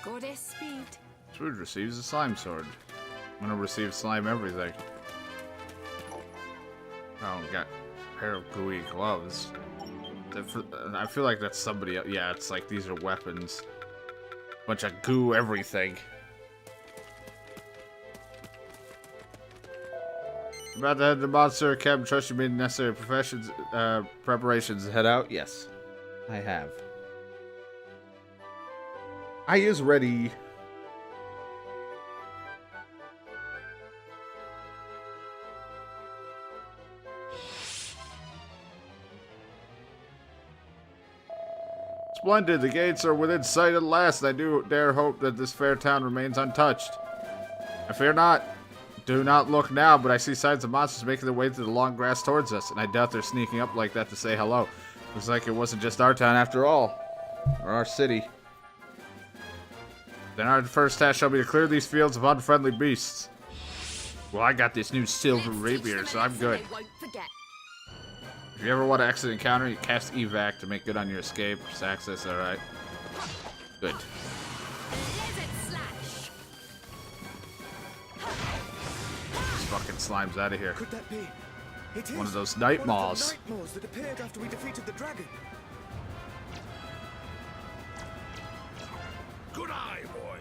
Goddess speed. Food receives a slime sword. I'm gonna receive slime everything. Oh, got a pair of gooey gloves. I feel like that's somebody else. Yeah, it's like these are weapons. Bunch of goo everything. About to head to the monster cabin. Trust you made the necessary preparations to head out? Yes, I have. I is ready. Splendid, the gates are within sight at last. I do dare hope that this fair town remains untouched. I fear not. Do not look now, but I see signs of monsters making their way through the long grass towards us, and I doubt they're sneaking up like that to say hello. Looks like it wasn't just our town after all. Or our city. Then our first task shall be to clear these fields of unfriendly beasts. Well, I got this new silver rapier, so I'm good. If you ever want to exit encounter, you cast evac to make good on your escape. Just access, alright. Good. This fucking slime's out of here. Could that be? It is one of those night maws. Night maws that appeared after we defeated the dragon. Good eye, boy.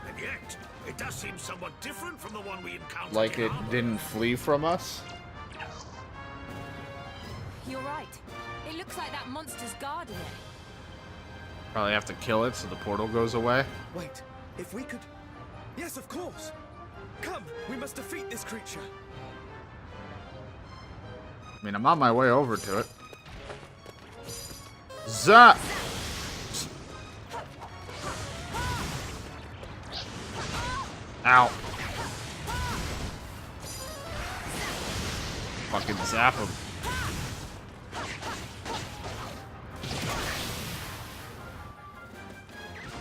And yet, it does seem somewhat different from the one we encountered. Like it didn't flee from us? You're right. It looks like that monster's guarding it. Probably have to kill it so the portal goes away. Wait, if we could... Yes, of course. Come, we must defeat this creature. I mean, I'm on my way over to it. Zap! Ow. Fucking zap him.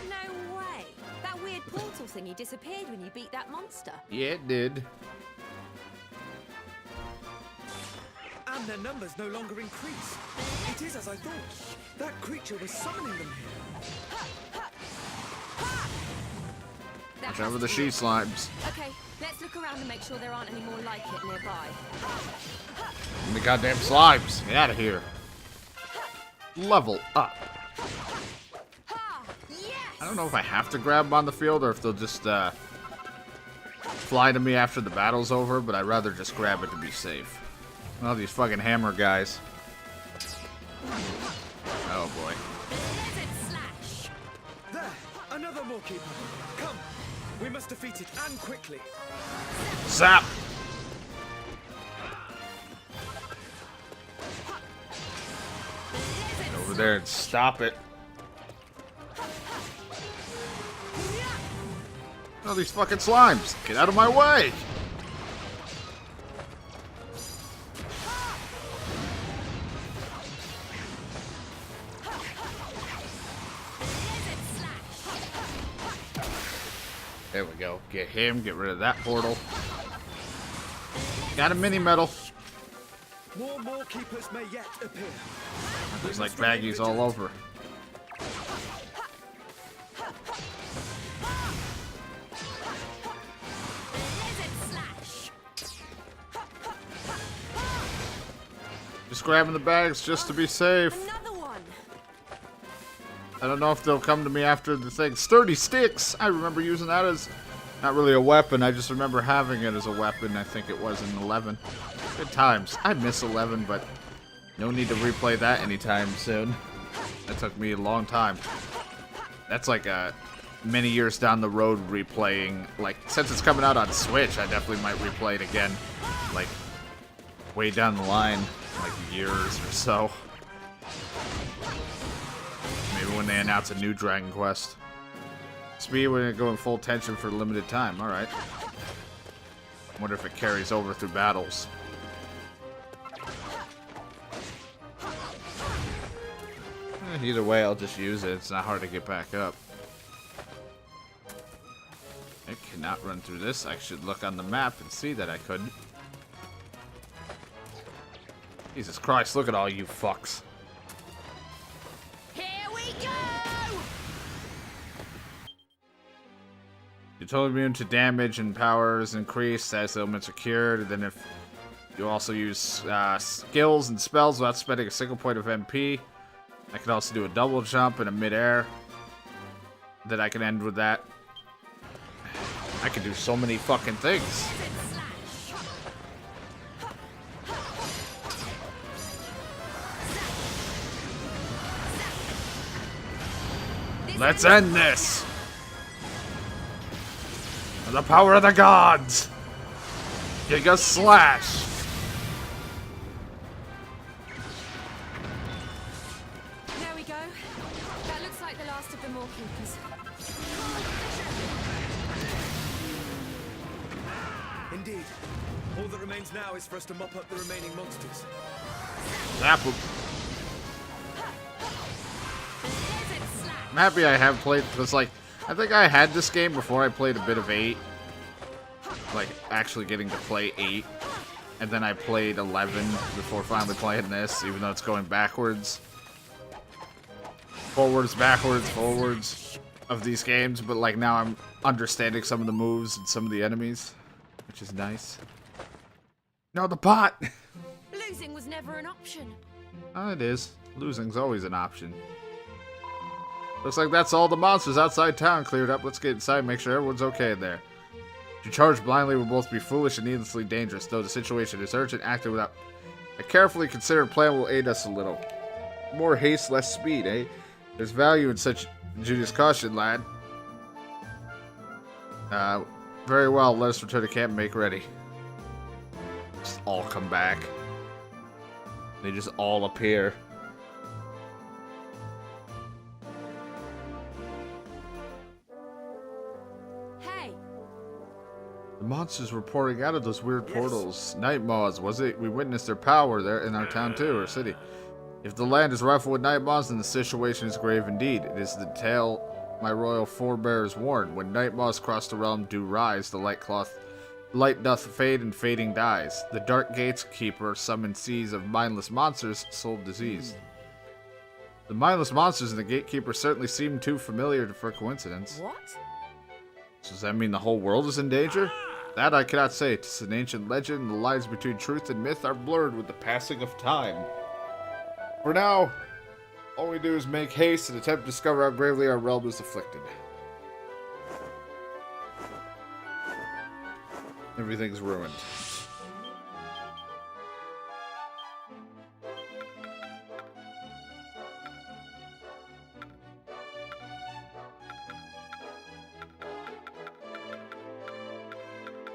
No way. That weird portal thingy disappeared when you beat that monster. Yeah, it did. And their numbers no longer increase. It is as I thought. That creature was summoning them here. Watch out for the she slimes. Okay, let's look around and make sure there aren't any more like it nearby. And the goddamn slimes. Get out of here. Level up. Yes! I don't know if I have to grab them on the field or if they'll just fly to me after the battle's over, but I'd rather just grab it to be safe. Oh, these fucking hammer guys. Oh boy. Slash. There, another Moorkeeper. Come, we must defeat it, and quickly. Zap! Get over there and stop it. Oh, these fucking slimes. Get out of my way! There we go. Get him, get rid of that portal. Got a mini medal. More Moorkeepers may yet appear. There's like baggies all over. Just grabbing the bags just to be safe. Another one. I don't know if they'll come to me after the thing. Sturdy sticks! I remember using that as not really a weapon. I just remember having it as a weapon. I think it was in 11. Good times. I miss 11, but no need to replay that anytime soon. That took me a long time. That's like many years down the road replaying. Like, since it's coming out on Switch, I definitely might replay it again. Like, way down the line. Like, years or so. Maybe when they announce a new Dragon Quest. Speed when it go in full tension for a limited time. Alright. Wonder if it carries over through battles. Either way, I'll just use it. It's not hard to get back up. I cannot run through this. I should look on the map and see that I couldn't. Jesus Christ, look at all you fucks. Here we go! You're totally immune to damage and power is increased as elements are cured. And then if you also use skills and spells without spending a single point of MP, I can also do a double jump in a mid-air. Then I can end with that. I can do so many fucking things. Let's end this! The power of the gods! Giga Slash! There we go. That looks like the last of the Maw Keepers. Indeed. All that remains now is for us to mop up the remaining monsters. Zap 'em. I'm happy I have played, because, like, I think I had this game before I played a bit of 8. Like, actually getting to play 8. And then I played 11 before finally playing this, even though it's going backwards. Forwards, backwards, forwards of these games. But, like, now I'm understanding some of the moves and some of the enemies, which is nice. No, the pot! Losing was never an option. Oh, it is. Losing's always an option. Looks like that's all the monsters outside town cleared up. Let's get inside and make sure everyone's okay in there. To charge blindly will both be foolish and needlessly dangerous. Though the situation is urgent, acting without a carefully considered plan will aid us a little. More haste, less speed, eh? There's value in such judicious caution, lad. Very well. Let us return to camp and make ready. Just all come back. They just all appear. The monsters were pouring out of those weird portals. Night maws, was it? We witnessed their power there in our town too, or city. If the land is rifled with night maws, then the situation is grave indeed. It is the tale my royal forebears warned. When night maws cross the realm do rise, the light doth fade and fading dies. The dark gatekeeper summoned seas of mindless monsters, soul disease. The mindless monsters and the gatekeeper certainly seem too familiar for coincidence. What? Does that mean the whole world is in danger? That I cannot say. 'Tis an ancient legend, and the lines between truth and myth are blurred with the passing of time. For now, all we do is make haste and attempt to discover how gravely our realm is afflicted. Everything's ruined.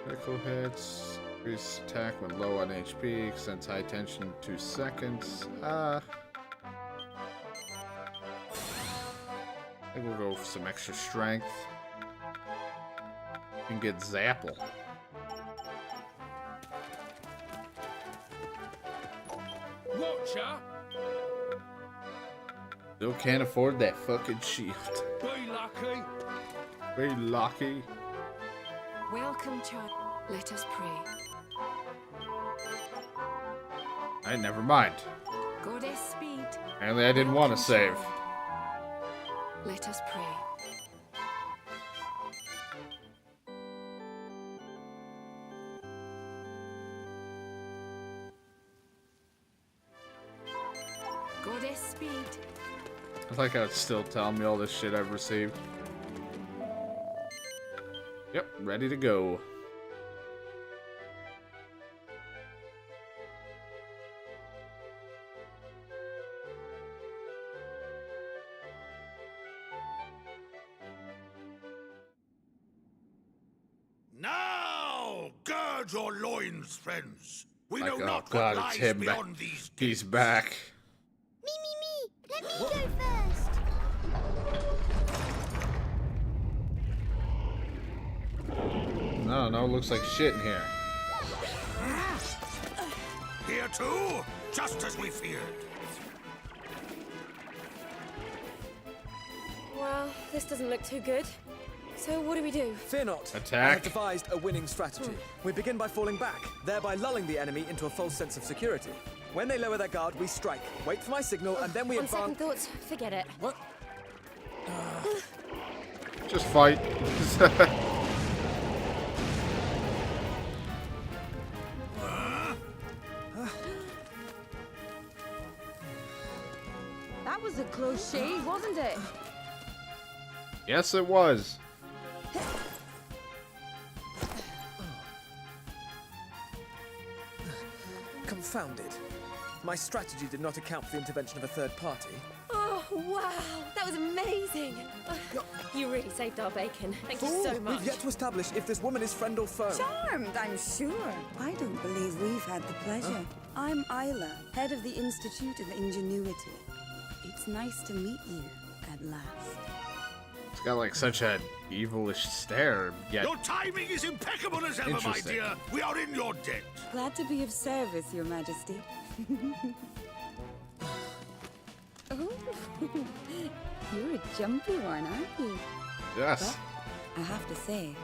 Critical hits, increase attack when low on HP, extends high tension 2 seconds. I think we'll go for some extra strength. You can get Zapple. Watcher! Still can't afford that fucking shield. Be lucky! Very lucky. Welcome, child. Let us pray. Alright, never mind. Goddess speed. Apparently I didn't want to save. Let us pray. Goddess speed. I like how it's still telling me all this shit I've received. Yep, ready to go. Now, gird your loins, friends. We Like, know oh not God, what it's lies him back. beyond these He's gates. back. Me. Let me go first. No, looks like shit in here. Here too, just as we feared. Well, this doesn't look too good. So what do we do? Fear not. Attack. I have devised a winning strategy. We begin by falling back, thereby lulling the enemy into a false sense of security. When they lower their guard, we strike. Wait for my signal, and then we On second advance. thoughts, forget it. What? Just fight. it? Yes, it was. Confounded. My strategy did not account for the intervention of a third party. Oh, wow. That was amazing. You really saved our bacon. Thank you so much. We've yet to establish if this woman is friend or foe. Charmed, I'm sure. I don't believe we've had the pleasure. I'm Isla, head of the Institute of Ingenuity. It's nice to meet you at last. It's got like such an evilish stare, yet Your timing is impeccable as ever, my Interesting. dear. We are in your debt. Glad to be of service, Your Majesty. Oh, you're a jumpy one, aren't you? yes. I have to say,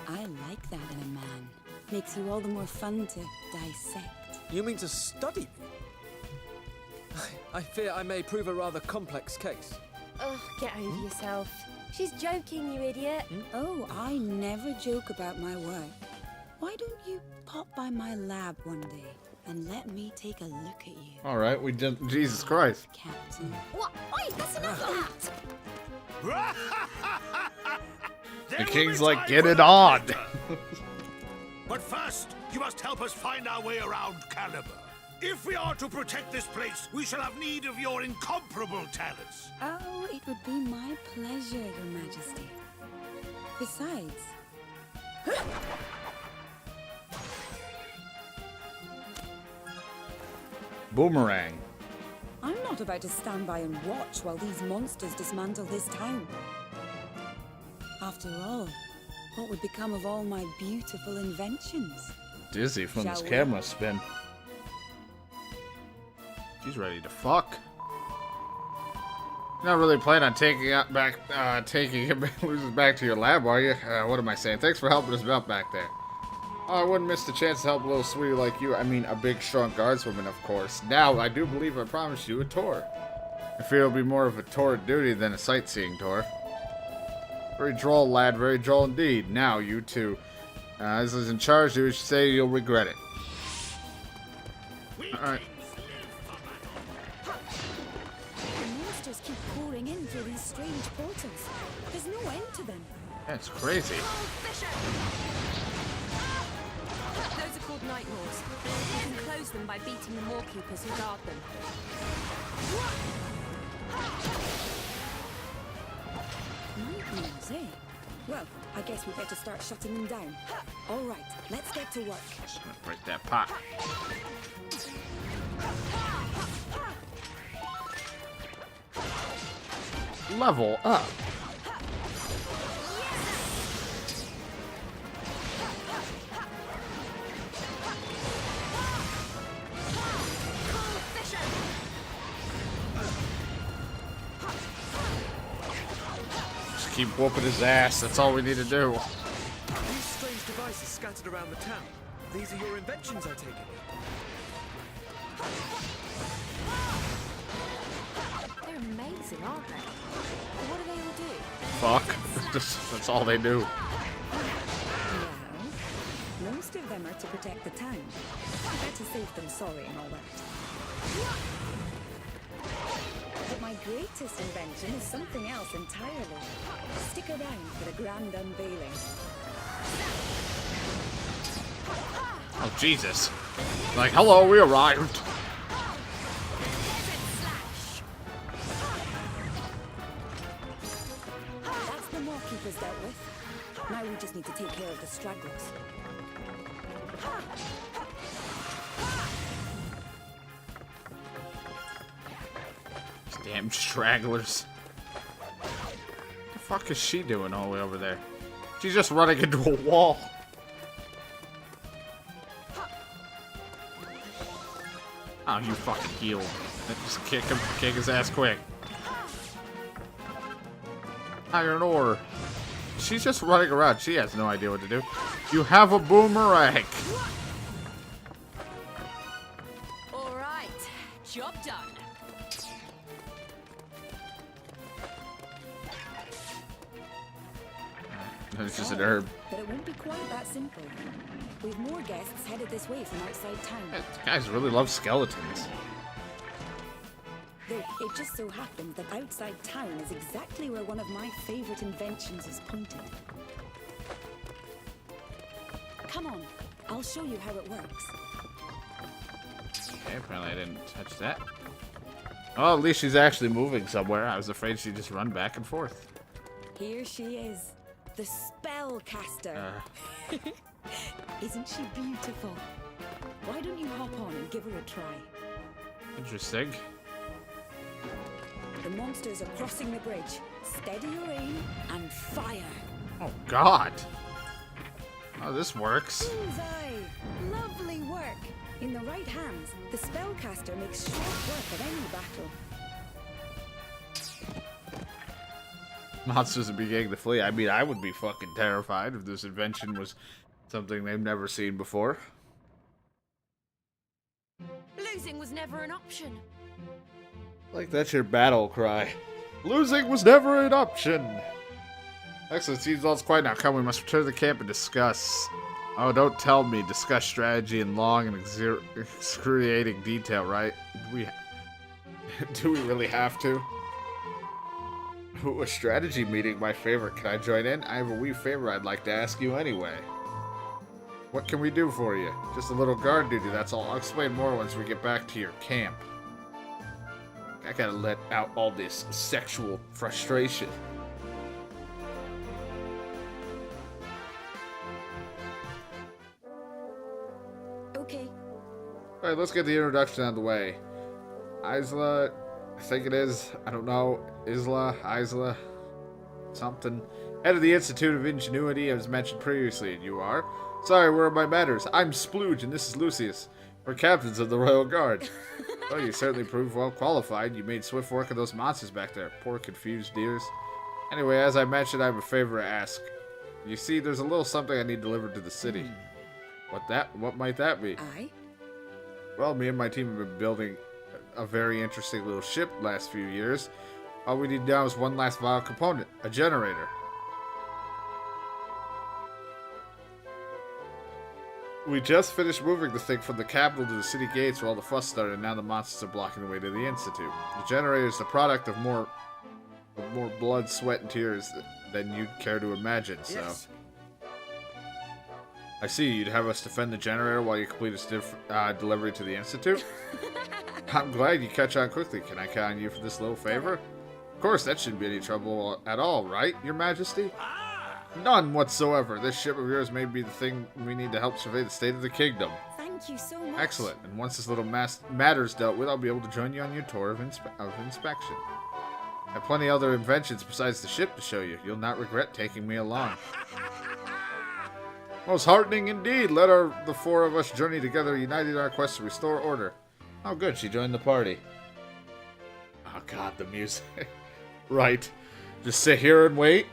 I like that in a man. Makes you all the more fun to dissect. You mean to study me? I fear I may prove a rather complex case. Ugh, get over yourself. She's joking, you idiot. Oh, I never joke about my work. Why don't you pop by my lab one day and let me take a look at you, All right, we did. Jesus Christ. Captain? What? Oi, that's enough of that. There The will king's be like, time get for it that on. later. But first, you must help us find our way around Caliber. If we are to protect this place, we shall have need of your incomparable talents. Oh, it would be my pleasure, Your Majesty. Besides, Boomerang. I'm not about to stand by and watch while these monsters dismantle this town. After all, what would become of all my beautiful inventions? Dizzy from Shall this we? camera spin. She's ready to fuck. You're not really planning on taking him loses back to your lab, are you? What am I saying? Thanks for helping us out back there. Oh, I wouldn't miss the chance to help a little sweetie like you. I mean, a big, strong guardswoman, of course. Now, I do believe I promised you a tour. I fear it'll be more of a tour of duty than a sightseeing tour. Very droll, lad. Very droll indeed. Now, you two. This is in charge. Do what you say. You'll regret it. Alright. The monsters keep pouring in through these strange portals. There's no end to them. That's crazy. Those are called night maws. You can close them by beating the maw keepers who guard them. Nightmares, eh? Well, I guess we better start shutting them down. All right, let's get to work. Just gonna break that pot. Level up. Just keep whooping his ass. That's all we need to do. These strange devices scattered around the town. These are your inventions, I take it. They're amazing, aren't they? But what do they all do? Fuck. That's all they do. Well, most of them are to protect the town. Better safe than sorry and all that. But my greatest invention is something else entirely. Stick around for the grand unveiling. Oh, Jesus. Like, hello, we arrived. That's the more keepers dealt with. Now we just need to take care of the stragglers. Damn stragglers. What the fuck is she doing all the way over there? She's just running into a wall. Oh, you fucking healed. Just kick him, kick his ass quick. Iron ore. She's just running around. She has no idea what to do. You have a boomerang. All right, job done. It's just an herb. But it won't be quite that simple. We've more guests headed this way from outside town. Guys really love skeletons. It just so happens that outside town is exactly where one of my favorite inventions is pointed. Come on, I'll show you how it works. Okay, apparently I didn't touch that. Oh, at least she's actually moving somewhere. I was afraid she'd just run back and forth. Here she is, the spellcaster. Isn't she beautiful? Why don't you hop on and give her a try? Interesting. The monsters are crossing the bridge. Steady your aim and fire. Oh, God. Oh, this works. Bullseye! Lovely work. In the right hands, the spellcaster makes short work of any battle. Monsters are beginning to flee. I mean, I would be fucking terrified if this invention was something they've never seen before. Losing was never an option. Like, that's your battle cry. Losing was never an option. Excellent. Seems all's quiet now. Come, we must return to the camp and discuss. Oh, don't tell me. Discuss strategy in long and excruciating detail, right? Do we really have to? Ooh, a strategy meeting, my favorite. Can I join in? I have a wee favor I'd like to ask you anyway. What can we do for you? Just a little guard duty, that's all. I'll explain more once we get back to your camp. I gotta let out all this sexual frustration. Okay. Alright, let's get the introduction out of the way. Isla, I think it is. I don't know. Isla, something. Head of the Institute of Ingenuity, as mentioned previously, and you are? Sorry, where are my manners? I'm Splooge, and this is Lucius. We're captains of the Royal Guard. Well, you certainly proved well qualified. You made swift work of those monsters back there. Poor confused deers. Anyway, as I mentioned, I have a favor to ask. You see, there's a little something I need delivered to the city. What might that be? Aye. Well, me and my team have been building a very interesting little ship last few years. All we need now is one last vital component, a generator. We just finished moving the thing from the capital to the city gates where all the fuss started, and now the monsters are blocking the way to the Institute. The generator is the product of more blood, sweat, and tears than you'd care to imagine, so... Yes. I see, you'd have us defend the generator while you complete its delivery to the Institute? I'm glad you catch on quickly. Can I count on you for this little favor? Of course, that shouldn't be any trouble at all, right, Your Majesty? None whatsoever. This ship of yours may be the thing we need to help survey the state of the kingdom. Thank you so much. Excellent. And once this little matter's dealt with, I'll be able to join you on your tour of inspection. I have plenty other inventions besides the ship to show you. You'll not regret taking me along. Most heartening indeed. Let the four of us journey together, united in our quest to restore order. Oh, good. She joined the party. Oh, God, the music. Right. Just sit here and wait.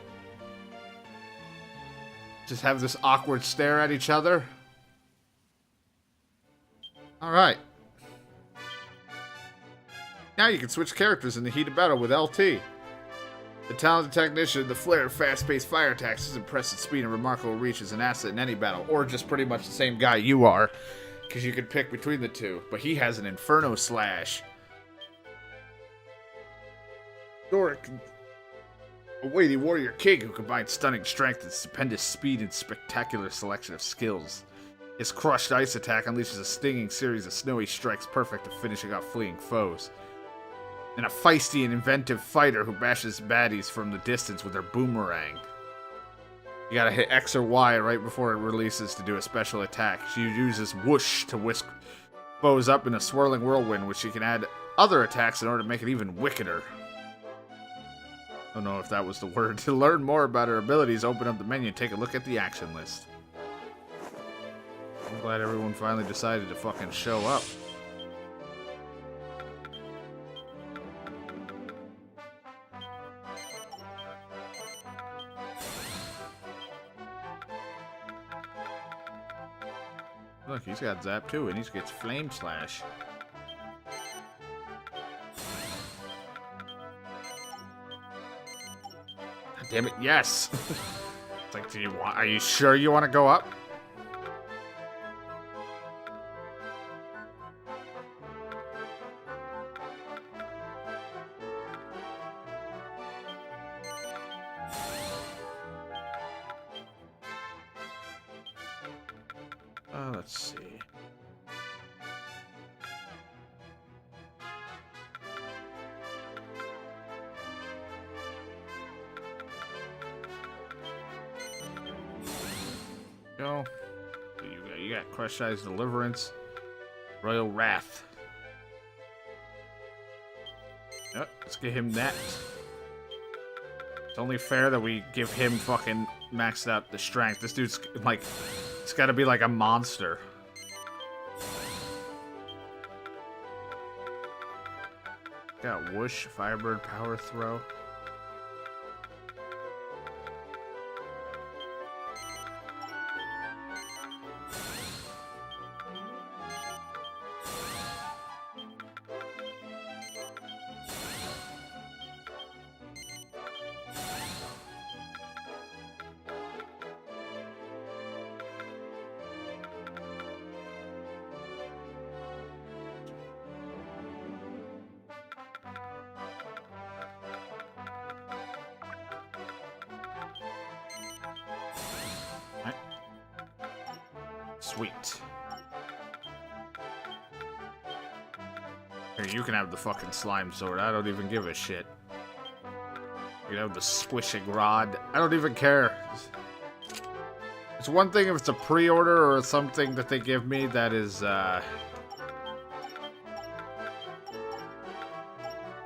Just have this awkward stare at each other. Alright. Now you can switch characters in the heat of battle with LT. The talented technician, the flair of fast-paced fire attacks, his impressive speed and remarkable reach is an asset in any battle. Or just pretty much the same guy you are. Because you can pick between the two. But he has an Inferno Slash. Doric, a weighty warrior king who combines stunning strength and stupendous speed and spectacular selection of skills. His crushed ice attack unleashes a stinging series of snowy strikes perfect at finishing off fleeing foes. And a feisty and inventive fighter who bashes baddies from the distance with her boomerang. You gotta hit X or Y right before it releases to do a special attack. She uses whoosh to whisk foes up in a swirling whirlwind, which she can add other attacks in order to make it even wickeder. I don't know if that was the word. To learn more about her abilities, open up the menu and take a look at the action list. I'm glad everyone finally decided to fucking show up. Look, he's got Zap too, and he gets Flame Slash. Damn it, yes! It's like, are you sure you want to go up? Let's see. Go. You got Crush Eyes Deliverance, Royal Wrath. Yep, let's get him that. It's only fair that we give him fucking maxed out the strength. This dude's like, it's gotta be like a monster. Got Whoosh, Firebird, Power Throw. Sweet. Here, you can have the fucking slime sword. I don't even give a shit. You know, the squishing rod. I don't even care. It's one thing if it's a pre-order or something that they give me that is,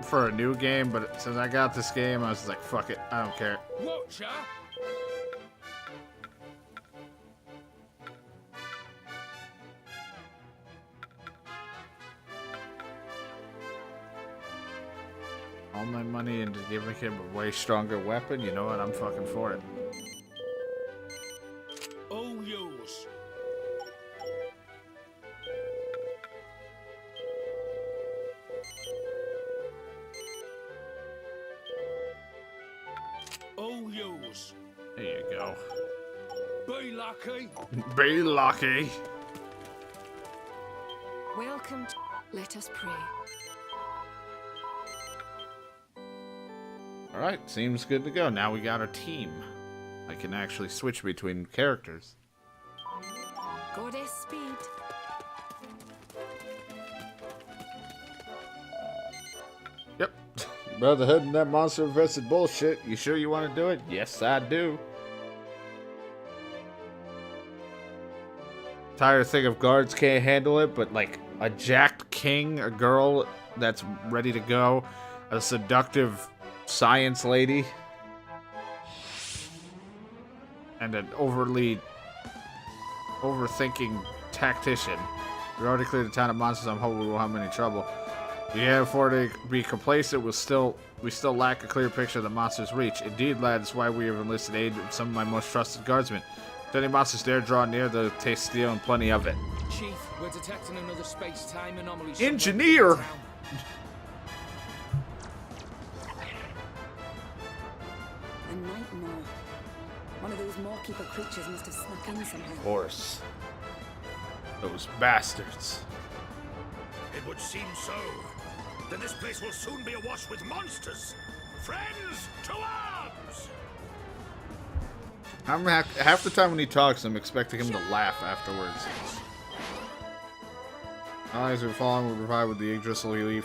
for a new game, but since I got this game, I was just like, fuck it, I don't care. Watcher! All my money into giving him a way stronger weapon, you know what? I'm fucking for it. Oh, yours. Oh, yours. There you go. Be lucky. Be lucky. Welcome to... Let us pray. Alright, seems good to go. Now we got a team. I can actually switch between characters. Goddess speed. Yep. Rather than that monster infested bullshit, you sure you want to do it? Yes, I do. Tired thing of guards can't handle it, but like a jacked king, a girl that's ready to go, a seductive science lady, and an overthinking tactician. We already cleared the town of monsters. I'm hoping we won't have any trouble. We can't afford to be complacent. We still lack a clear picture of the monster's reach. Indeed, lad, that's why we have enlisted aid of some of my most trusted guardsmen. If any monsters dare draw near, they'll taste steel and plenty of it. Chief, we're detecting another space-time anomaly. Engineer! A nightmare. One of those Moorkeeper creatures must have snuck in somehow. Of course. Those bastards. It would seem so. Then this place will soon be awash with monsters. Friends, to arms! Half the time when he talks, I'm expecting him to laugh afterwards. Eyes are falling, will provide with the Yggdrasil relief.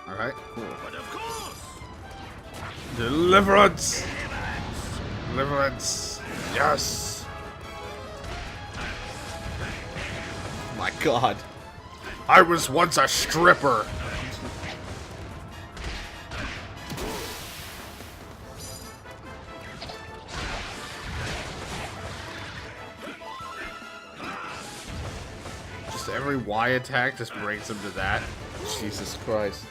Alright, cool. But of course! Deliverance! Deliverance! Yes! My god. I was once a stripper! Just every Y attack just brings him to that. Jesus Christ.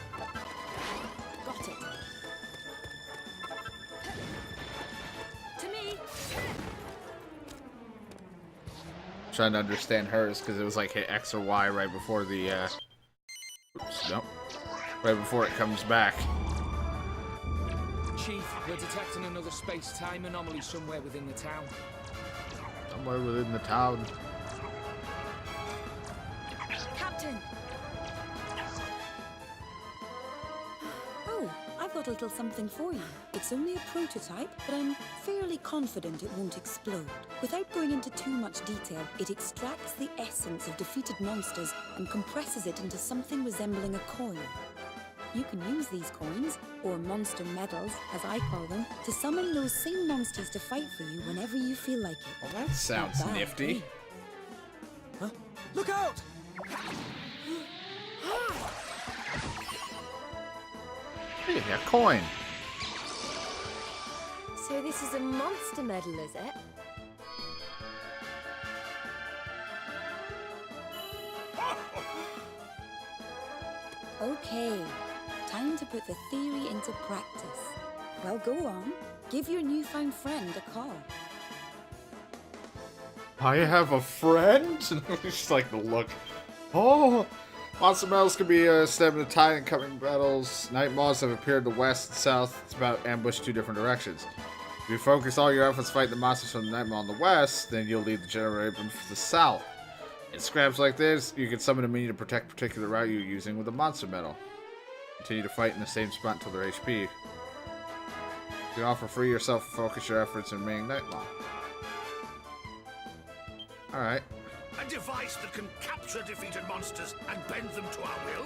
Got it. To me. Trying to understand hers because it was like hit X or Y right before the oops, nope. Right before it comes back. Chief, we're detecting another space-time anomaly somewhere within the town. Somewhere within the town. Captain! Oh, I thought got a little something for you. It's only a prototype, but I'm fairly confident it won't explode. Without going into too much detail, it extracts the essence of defeated monsters and compresses it into something resembling a coin. You can use these coins, or monster medals, as I call them, to summon those same monsters to fight for you whenever you feel like it. Well, that sounds Not bad, nifty. eh? Huh? Look out! Hey, a coin. So this is a monster medal, is it? Okay, time to put the theory into practice. Well, go on. Give your newfound friend a call. I have a friend? Just like the look. Oh! Monster medals can be stabbed in the tide in coming battles. Night moths have appeared in the west and south. It's about ambush 2 different directions. If you focus all your efforts fighting the monsters from the night maw in the west, then you'll lead the generator from the south. In scraps like this, you can summon a minion to protect a particular route you're using with a monster medal. Continue to fight in the same spot until their HP. You can offer free yourself and focus your efforts in remaining night maw. Alright. A device that can capture defeated monsters and bend them to our will?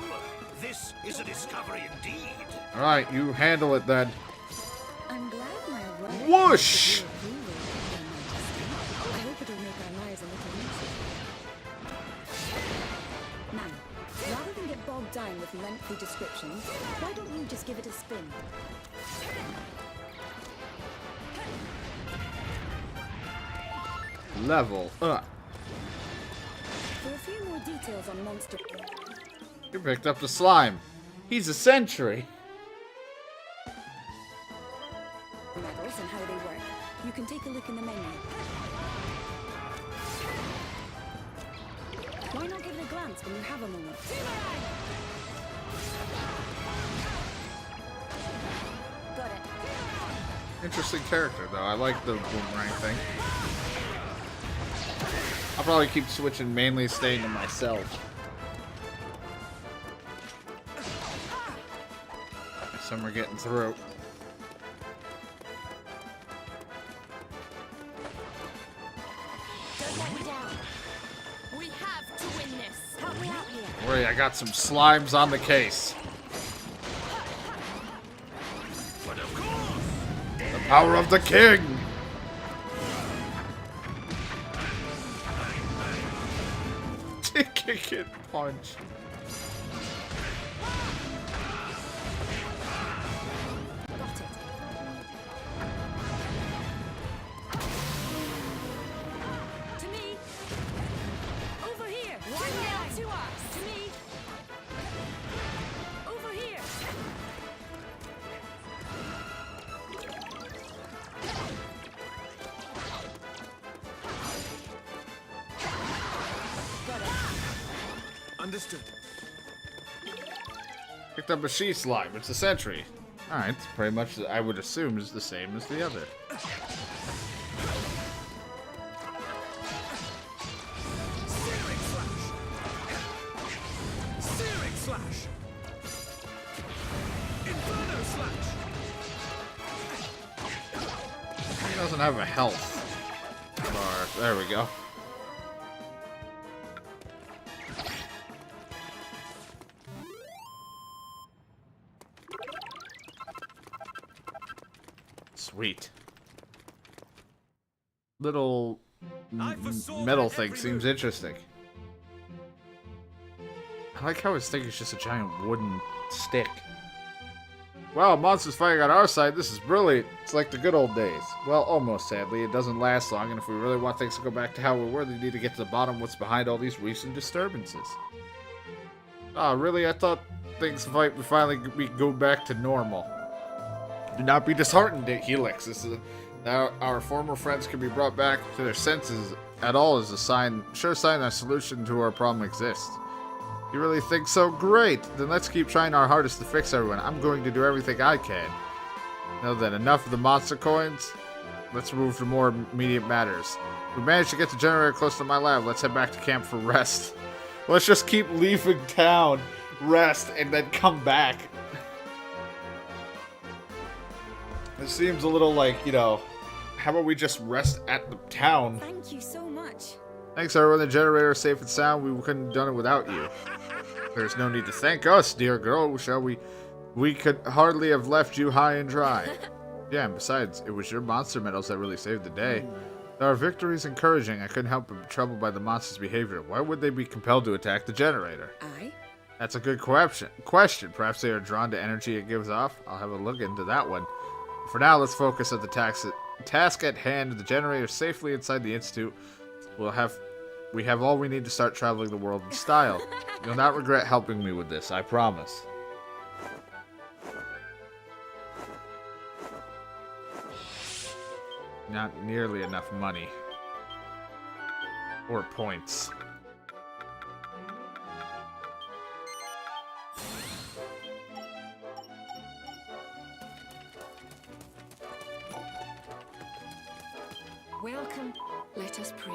This is a discovery indeed. Alright, you handle it then. I'm glad my work. Whoosh! I hope it'll make our lives a little easier. Now, rather than get bogged down with lengthy descriptions, why don't you just give it a spin? Level up. For a few more details on monster You picked up the slime. He's a sentry. medals and how they work, you can take a look in the menu. Why not give it a glance when you have a moment? Got it. Interesting character, though. I like the boomerang thing. I'll probably keep switching, mainly staying to myself. Some are getting through. Don't let me down. We have to win this. Help me out here. Worry, I got some slimes on the case. But of course, The power of the king! Kick it, punch. Got it. To me. Over here. One down to us. To me. Over here. Understood. Picked up a she slime. It's a sentry. Alright, it's pretty much, I would assume, is the same as the other. Searing slash. Searing slash. Inferno slash. He doesn't have a health bar. There we go. Sweet. Little metal thing seems interesting. I like how his thing is just a giant wooden stick. Wow, monsters fighting on our side. This is brilliant. It's like the good old days. Well, almost, sadly. It doesn't last long, and if we really want things to go back to how we were, they need to get to the bottom of what's behind all these recent disturbances. Ah, really? I thought things might finally go back to normal. Do not be disheartened, Helix. This is now our former friends can be brought back to their senses at all is a sure sign that a solution to our problem exists. You really think so? Great! Then let's keep trying our hardest to fix everyone. I'm going to do everything I can. Now then, enough of the monster coins. Let's move to more immediate matters. We managed to get the generator close to my lab. Let's head back to camp for rest. Let's just keep leaving town, rest, and then come back. This seems a little like, you know, how about we just rest at the town? Thank you so much. Thanks, everyone. The generator is safe and sound. We couldn't have done it without you. There's no need to thank us, dear girl, shall we? We could hardly have left you high and dry. Yeah, and besides, it was your monster medals that really saved the day. Our victory is encouraging. I couldn't help but be troubled by the monster's behavior. Why would they be compelled to attack the generator? Aye. That's a good question. Perhaps they are drawn to energy it gives off. I'll have a look into that one. For now, let's focus on the task at hand. The generator is safely inside the Institute. We have all we need to start traveling the world in style. You'll not regret helping me with this, I promise. Not nearly enough money. Or points. Welcome. Let us pray.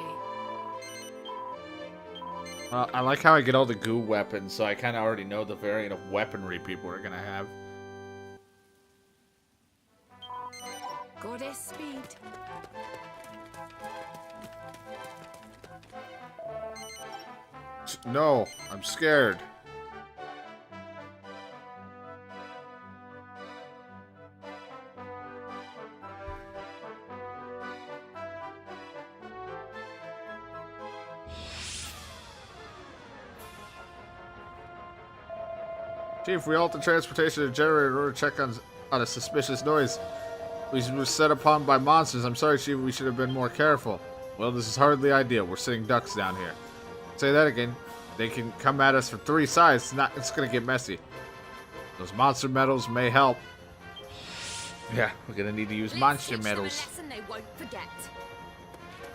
Well, I like how I get all the goo weapons, so I kind of already know the variant of weaponry people are gonna have. Goddess speed. No, I'm scared. Chief, we halted transportation to the generator in order to check on a suspicious noise. We were set upon by monsters. I'm sorry, Chief, we should have been more careful. Well, this is hardly ideal. We're sitting ducks down here. Say that again. They can come at us from three sides. It's gonna get messy. Those monster medals may help. Yeah, we're gonna need to use monster medals. Lesson they won't forget.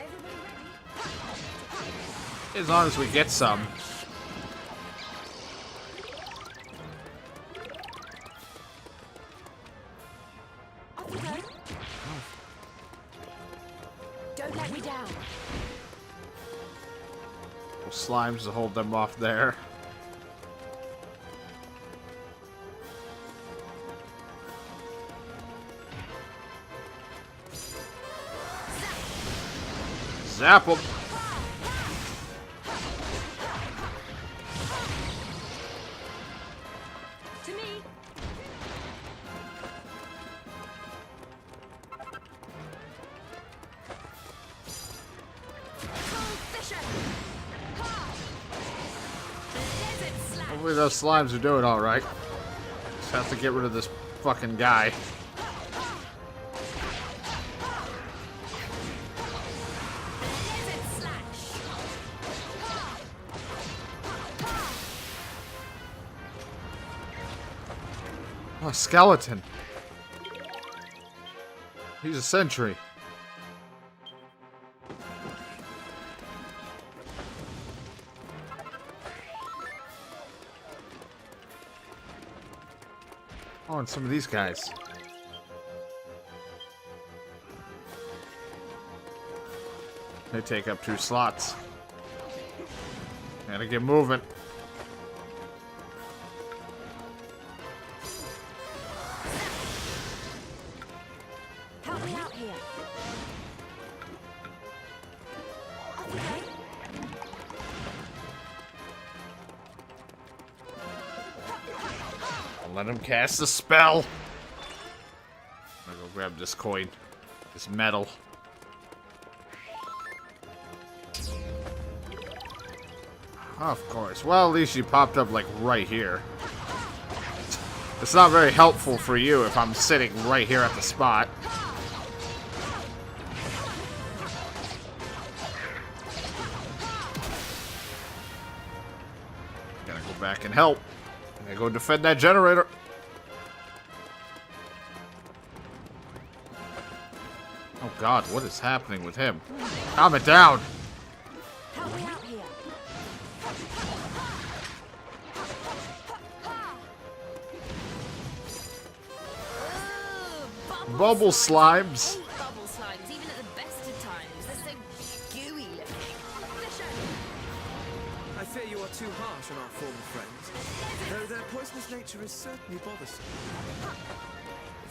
Everybody ready? As long as we get some. Off we go. Don't let me down. Slimes to hold them off there. Zap them. To me. Hopefully those slimes are doing alright. Just have to get rid of this fucking guy. Oh, skeleton. He's a sentry. Oh, and some of these guys. They take up 2 slots. Gotta get moving. Help me out here. Let him cast the spell. I'm gonna go grab this coin. This metal. Of course. Well, at least you popped up, like, right here. It's not very helpful for you if I'm sitting right here at the spot. Gotta go back and help. Gotta go defend that generator. Oh God, what is happening with him? Calm it down. Help me out here. Bubble slimes. Bubble slimes, even at the best of times. They're so gooey looking. I fear you are too harsh on our former friends, though their poisonous nature is certainly bothersome.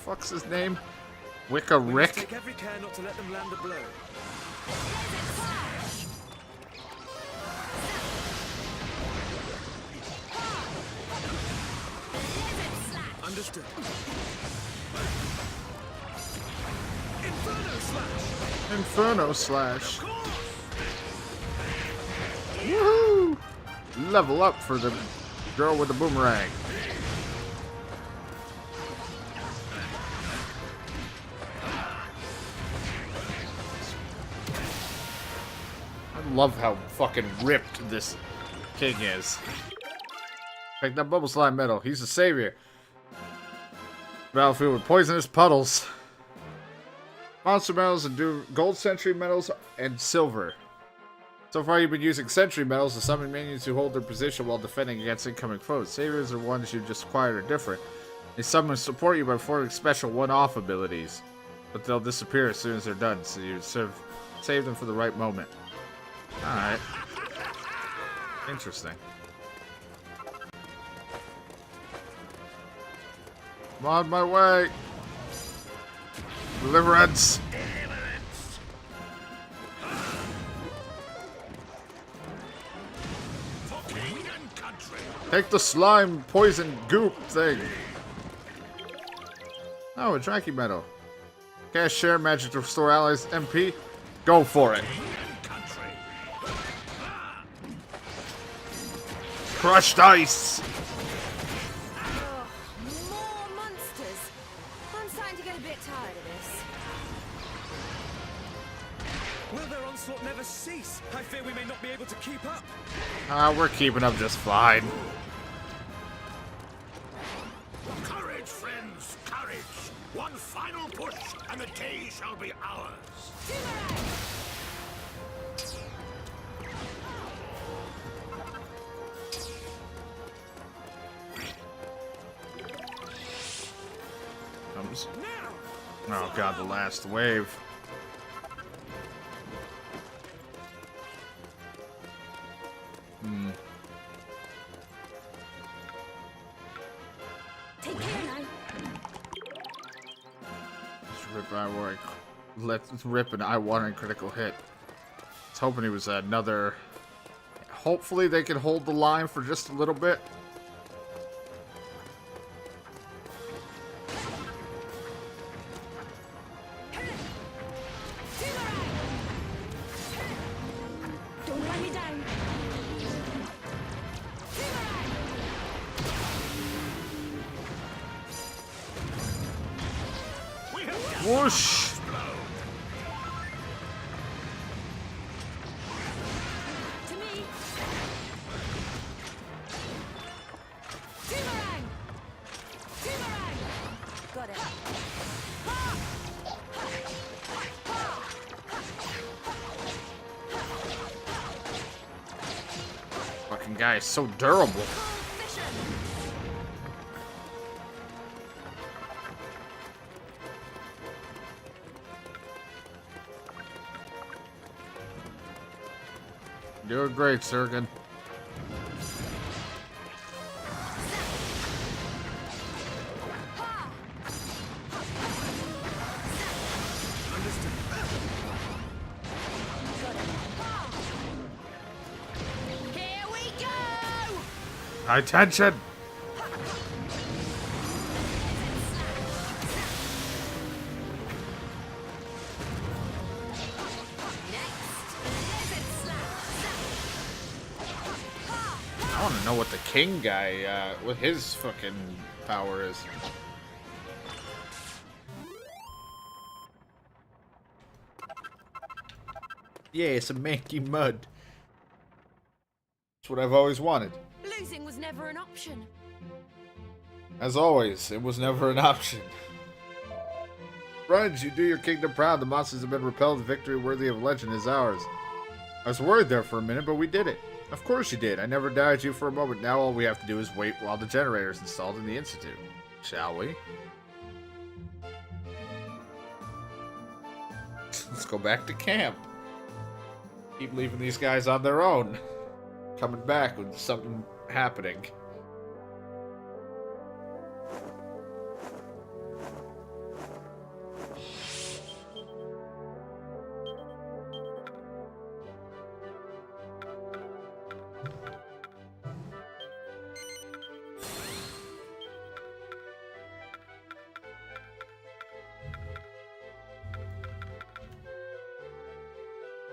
Fuck's his name? Wicca We must Rick? take every care not to let them land a blow. Understood. Inferno slash! Inferno slash. Woohoo! Level up for the girl with the boomerang. I love how fucking ripped this king is. Pick that bubble slime medal. He's the savior. Battlefield with poisonous puddles. Monster medals and do gold sentry medals and silver. So far you've been using sentry medals to summon minions who hold their position while defending against incoming foes. Saviors are ones you just acquired are different. They summon support you by performing special one-off abilities. But they'll disappear as soon as they're done, so you save them for the right moment. Alright. Interesting. I'm on my way. Deliverance. For king and country. Take the slime poison goop thing. Oh, a Draki medal. Cast share magic to restore allies MP. Go for it. Country. Crushed ice. Oh, more monsters. I'm starting to get a bit tired of this. Will their onslaught never cease? I fear we may not be able to keep up. We're keeping up just fine. Courage, friends, courage. One final push, and the day shall be ours. Comes. Oh god, the last wave. Take care now. Let's rip an eye-watering critical hit. I was hoping he was another. Hopefully they can hold the line for just a little bit. Don't let me down. Whoosh! To me. Boomerang. Boomerang. Got it. Fucking guy is so durable. Mission. Doing great, Sergen. Here we go. High tension! I want to know what the king guy, what his fucking power is. Yeah, some manky mud. That's what I've always wanted. Losing was never an option. As always, it was never an option. Friends, you do your kingdom proud. The monsters have been repelled. Victory worthy of legend is ours. I was worried there for a minute, but we did it. Of course you did. I never doubted you for a moment. Now all we have to do is wait while the generator is installed in the Institute. Shall we? Let's go back to camp. Keep leaving these guys on their own. Coming back with something happening.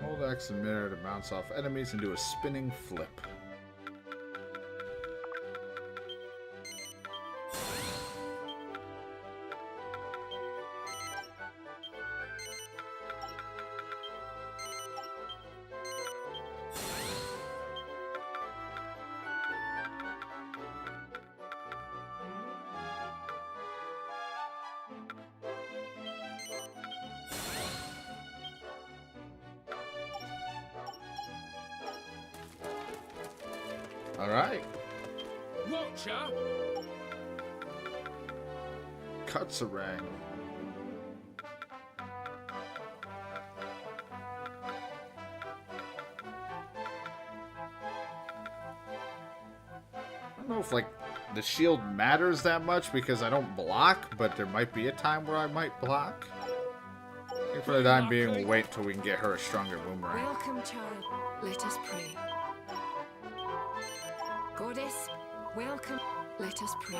Hold X and mirror to bounce off enemies and do a spinning flip. Alright. Watch out! Cutsarang. I don't know if, like, the shield matters that much because I don't block, but there might be a time where I might block. I think for the time being, we'll wait till we can get her a stronger boomerang. Welcome, child. Let us pray. Goddess, welcome. Let us pray.